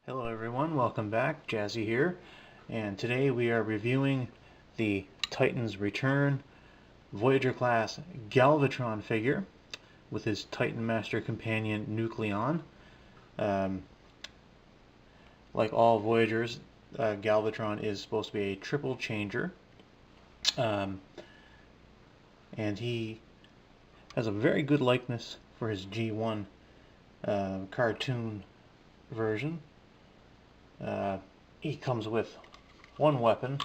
Hello everyone, welcome back. Jazzy here, and today we are reviewing the Titan's Return Voyager class Galvatron figure with his Titan Master companion Nucleon. Um, like all Voyagers, Galvatron is supposed to be a triple changer, um, and he has a very good likeness for his G1 cartoon version. He comes with one weapon.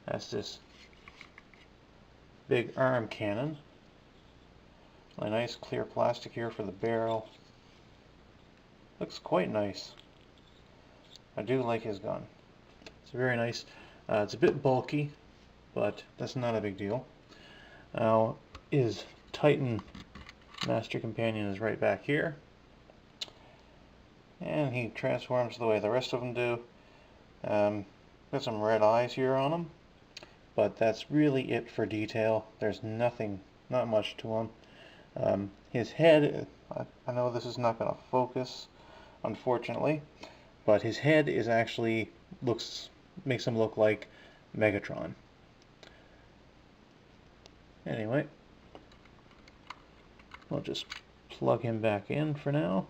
That's this big arm cannon. A nice clear plastic here for the barrel. Looks quite nice. I do like his gun. It's very nice. It's a bit bulky, but that's not a big deal. Now, his Titan Master Companion is right back here. And he transforms the way the rest of them do. Got some red eyes here on him, but that's really it for detail. There's not much to him. His head, I know this is not going to focus, unfortunately, but his head is actually makes him look like Megatron. Anyway, we'll just plug him back in for now.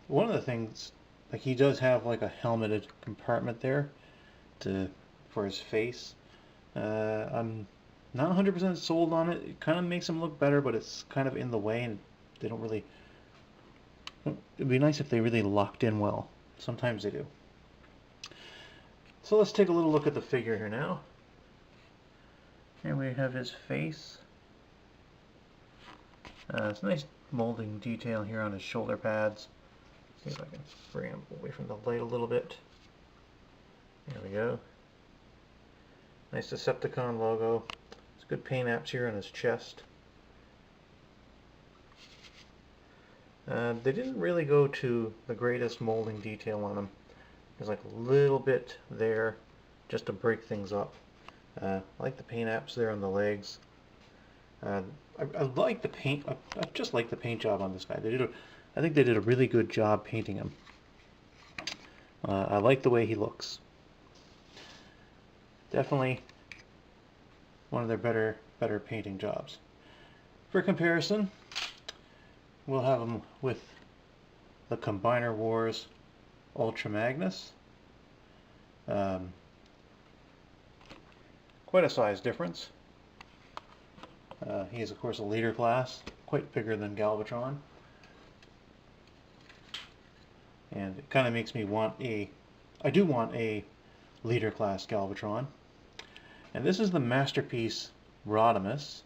One of the things, like, he does have like a helmeted compartment there for his face. I'm not 100% sold on it. It kind of makes him look better, but it's kind of in the way, and they don't really. It'd be nice if they really locked in well. Sometimes they do. So let's take a little look at the figure here now. Here we have his face. It's a nice molding detail here on his shoulder pads. See if I can bring him away from the light a little bit. There we go. Nice Decepticon logo. There's good paint apps here on his chest. They didn't really go to the greatest molding detail on him. There's like a little bit there just to break things up. I like the paint apps there on the legs. I like the paint. I just like the paint job on this guy. I think they did a really good job painting him. I like the way he looks. Definitely one of their better painting jobs. For comparison, we'll have him with the Combiner Wars Ultra Magnus. Quite a size difference. He is, of course, a leader class, quite bigger than Galvatron. And it kind of makes me I do want a leader class Galvatron. And this is the Masterpiece Rodimus,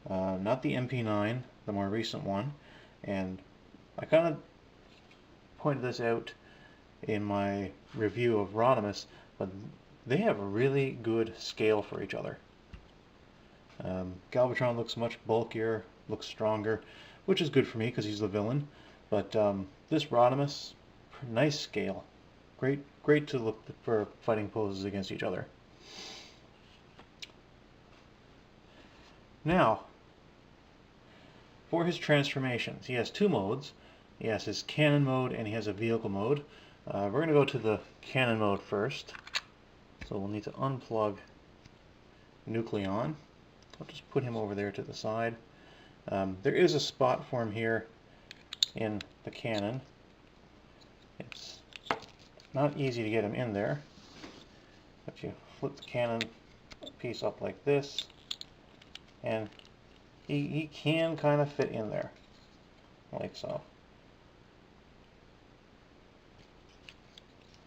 not the MP9, the more recent one. And I kind of pointed this out in my review of Rodimus, but they have a really good scale for each other. Galvatron looks much bulkier, looks stronger, which is good for me because he's the villain. But this Rodimus, nice scale. Great to look for fighting poses against each other. Now, for his transformations, he has two modes. He has his cannon mode and he has a vehicle mode. We're going to go to the cannon mode first. So we'll need to unplug Nucleon. I'll just put him over there to the side. There is a spot for him here in the cannon. It's not easy to get him in there, but you flip the cannon piece up like this, and he can kind of fit in there, like so.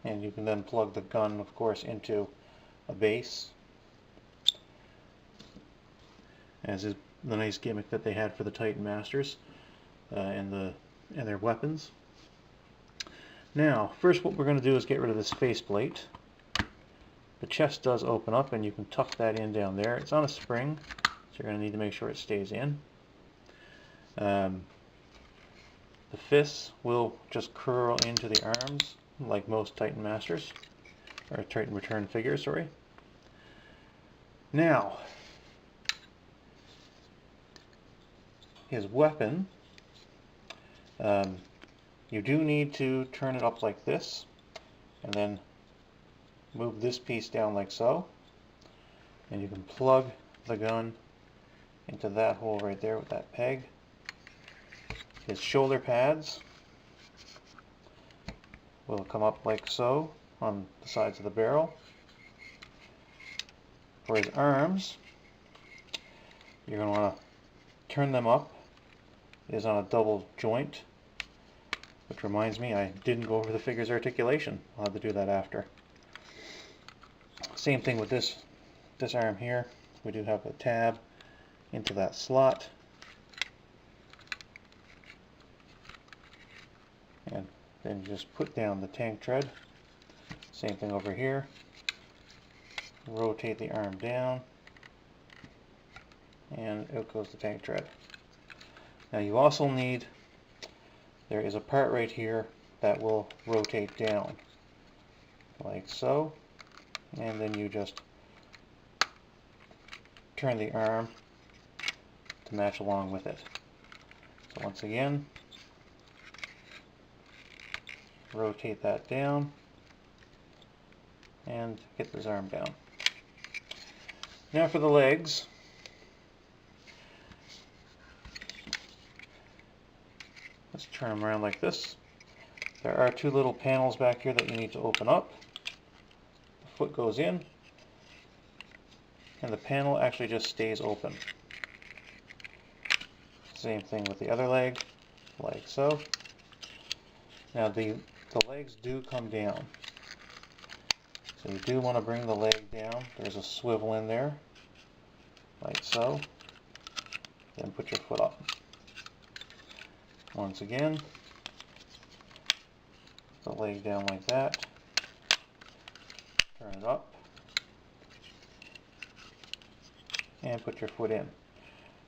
And you can then plug the gun, of course, into a base. As is the nice gimmick that they had for the Titan Masters and their weapons. Now, first what we're going to do is get rid of this faceplate. The chest does open up and you can tuck that in down there. It's on a spring, so you're going to need to make sure it stays in. The fists will just curl into the arms like most Titan Masters, or Titan Return figures, sorry. Now, his weapon, you do need to turn it up like this, and then move this piece down like so, and you can plug the gun into that hole right there with that peg. His shoulder pads will come up like so on the sides of the barrel. For his arms, you're going to want to turn them up. It is on a double joint, which reminds me I didn't go over the figure's articulation. I'll have to do that after. Same thing with this arm here. We do have a tab into that slot. And then you just put down the tank tread. Same thing over here. Rotate the arm down, and out goes the tank tread. Now you also need, there is a part right here that will rotate down, like so, and then you just turn the arm to match along with it. So once again, rotate that down, and get this arm down. Now for the legs. Let's turn them around like this. There are two little panels back here that you need to open up. The foot goes in, and the panel actually just stays open. Same thing with the other leg, like so. Now the legs do come down. So you do want to bring the leg down. There's a swivel in there, like so. Then put your foot up. Once again, the leg down like that. Turn it up. And put your foot in.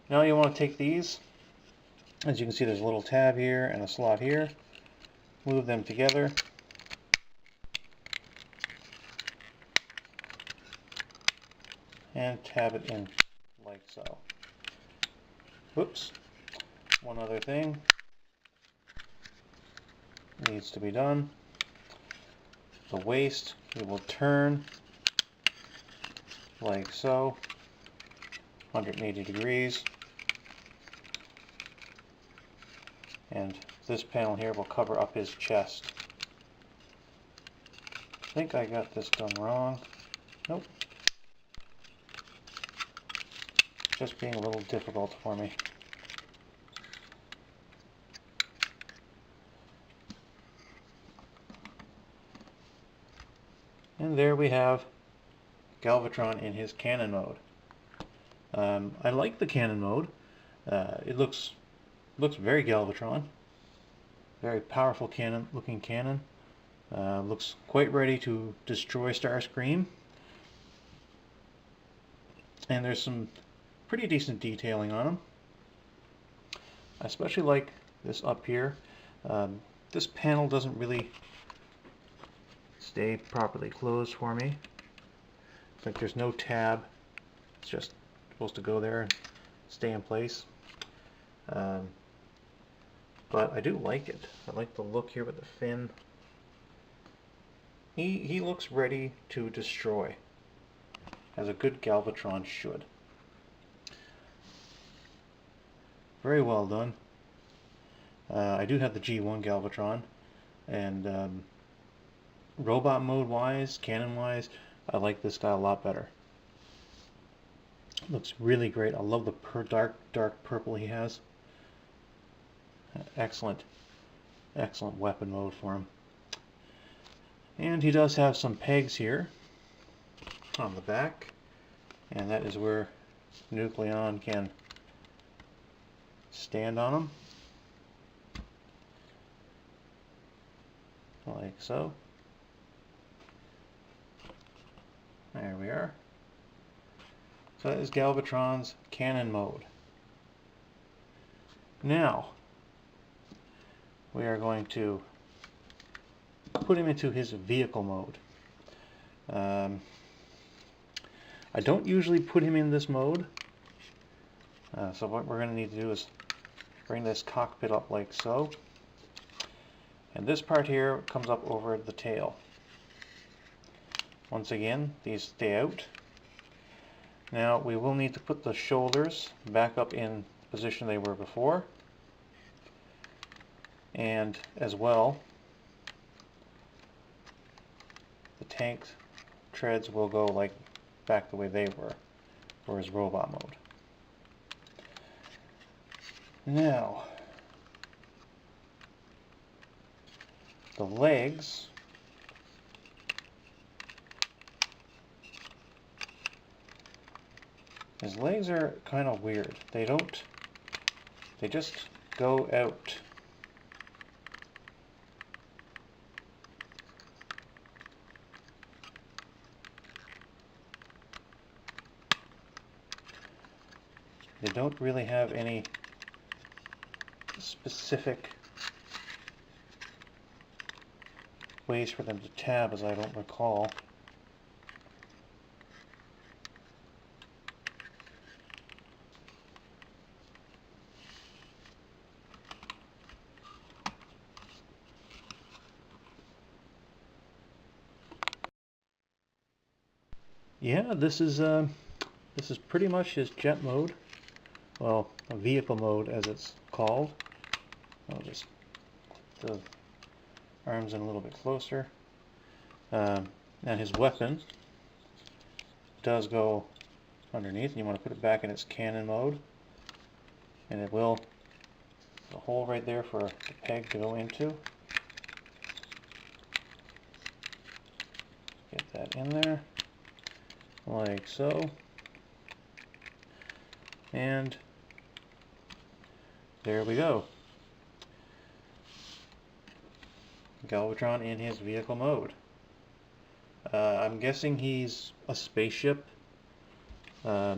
Now you want to take these. As you can see, there's a little tab here and a slot here. Move them together. And tab it in like so. Whoops. One other thing needs to be done. The waist, we will turn like so, 180 degrees. And this panel here will cover up his chest. I think I got this done wrong. Nope. Just being a little difficult for me. And there we have Galvatron in his cannon mode. I like the cannon mode. It looks very Galvatron. Very powerful looking cannon. Looks quite ready to destroy Starscream. And there's some pretty decent detailing on him. I especially like this up here. This panel doesn't really stay properly closed for me. Like there's no tab. It's just supposed to go there and stay in place. But I do like it. I like the look here with the fin. He looks ready to destroy, as a good Galvatron should. Very well done. I do have the G1 Galvatron, and robot mode wise, cannon wise, I like this guy a lot better. Looks really great. I love the dark purple he has. Excellent weapon mode for him. And he does have some pegs here on the back, and that is where Nucleon can stand on them, like so. There we are. So that is Galvatron's cannon mode. Now we are going to put him into his vehicle mode. I don't usually put him in this mode, so what we're going to need to do is bring this cockpit up like so. And this part here comes up over the tail. Once again, these stay out. Now we will need to put the shoulders back up in the position they were before. And as well, the tank treads will go like back the way they were for his robot mode. Now, the legs, his legs are kind of weird. They just go out. They don't really have any specific ways for them to tab, as I don't recall. Yeah, this is pretty much his jet mode. Well, a vehicle mode as it's called. I'll just put the arms in a little bit closer. And his weapon does go underneath, and you want to put it back in its cannon mode. And it will, the hole right there for the peg to go into. Get that in there, like so. And there we go. Galvatron in his vehicle mode. I'm guessing he's a spaceship. My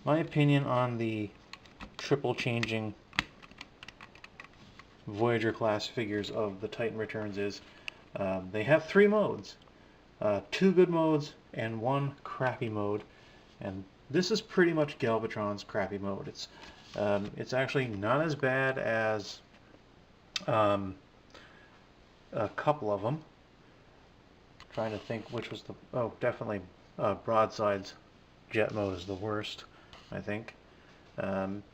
opinion on the triple changing Voyager class figures of the Titan Returns is they have 3 modes. 2 good modes and 1 crappy mode, and this is pretty much Galvatron's crappy mode. It's actually not as bad as a couple of them. Trying to think which was the definitely Broadside's jet mode is the worst, I think.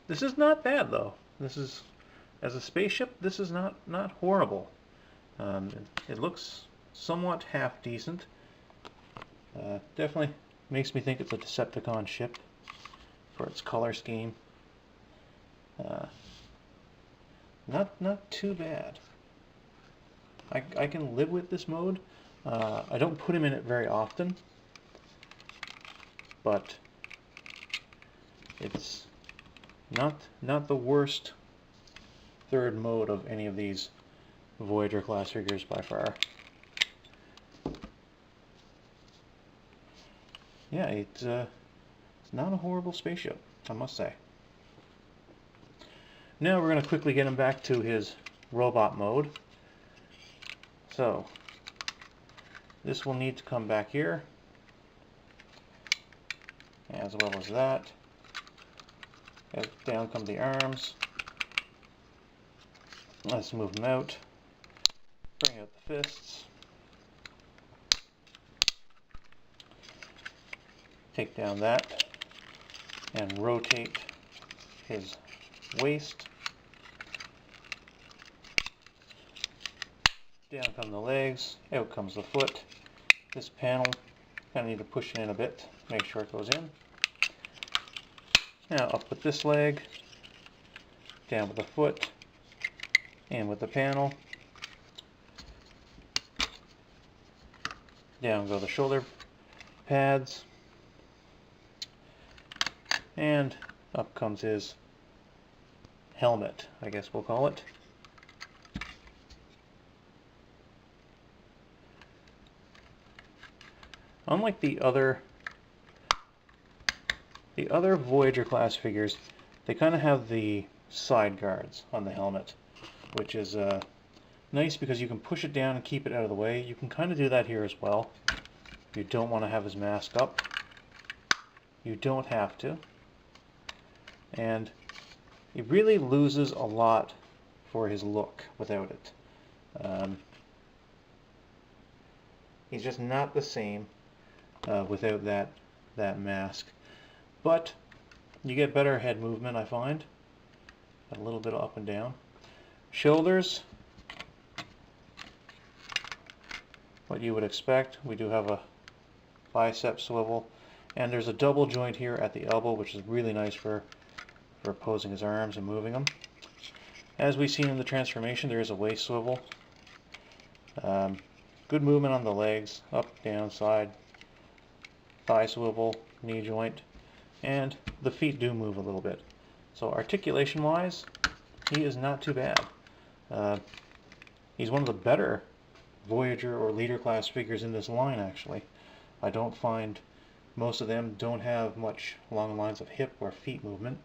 This is not bad though. This is, as a spaceship, this is not horrible. It looks somewhat half decent. Definitely makes me think it's a Decepticon ship for its color scheme. Not too bad. I can live with this mode. I don't put him in it very often, but it's not the worst third mode of any of these Voyager class figures by far. Yeah, it's not a horrible spaceship, I must say. Now we're going to quickly get him back to his robot mode. So, this will need to come back here, as well as that. As down come the arms. Let's move them out. Bring out the fists. Take down that and rotate his waist. Down come the legs, out comes the foot. This panel, kind of need to push it in a bit, make sure it goes in. Now up with this leg, down with the foot, in with the panel. Down go the shoulder pads. And up comes his helmet, I guess we'll call it. Unlike the other Voyager class figures, they kind of have the side guards on the helmet, which is nice because you can push it down and keep it out of the way. You can kind of do that here as well if you don't want to have his mask up. You don't have to. And he really loses a lot for his look without it. He's just not the same without that mask. But you get better head movement, I find. A little bit up and down. Shoulders, what you would expect. We do have a bicep swivel, and there's a double joint here at the elbow, which is really nice for posing his arms and moving them. As we've seen in the transformation, there is a waist swivel. Good movement on the legs, up, down, side, thigh swivel, knee joint, and the feet do move a little bit. So articulation-wise, he is not too bad. He's one of the better Voyager or Leader class figures in this line, actually. I don't find most of them don't have much along the lines of hip or feet movement.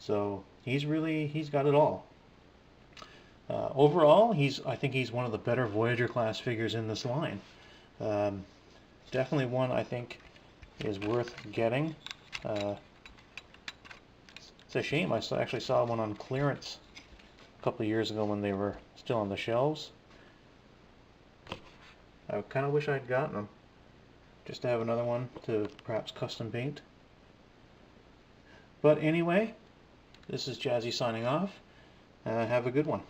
So he's got it all. Overall, I think he's one of the better Voyager class figures in this line. Definitely one I think is worth getting. It's a shame. I actually saw one on clearance a couple of years ago when they were still on the shelves. I kind of wish I'd gotten them, just to have another one to perhaps custom paint. But anyway, this is Jazzy signing off. Have a good one.